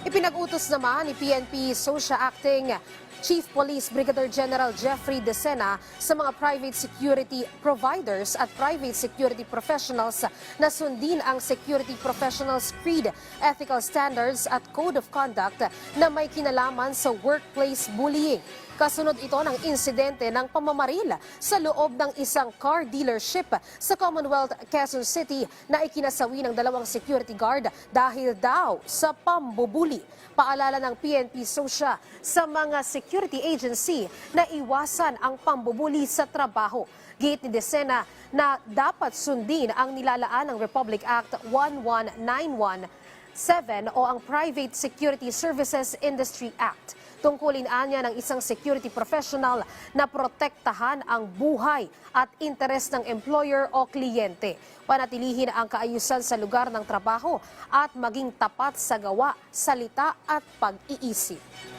Ipinag-utos naman ni PNP SOSIA Acting Chief Police Brigadier General Jeffrey Decena sa mga private security providers at private security professionals na sundin ang Security Professionals Creed, Ethical Standards at Code of Conduct na may kinalaman sa workplace bullying. Kasunod ito ng insidente ng pamamaril sa loob ng isang car dealership sa Commonwealth, Quezon City na ikinasawi ng dalawang security guard dahil daw sa pambubuli. Paalala ng PNP SOSIA sa mga security agency na iwasan ang pambubuli sa trabaho. Giit ni Decena na dapat sundin ang nilalaan ng Republic Act 11917 o ang Private Security Services Industry Act. Tungkulin anya ng isang security professional na protektahan ang buhay at interes ng employer o kliyente. Panatilihin ang kaayusan sa lugar ng trabaho at maging tapat sa gawa, salita at pag-iisip.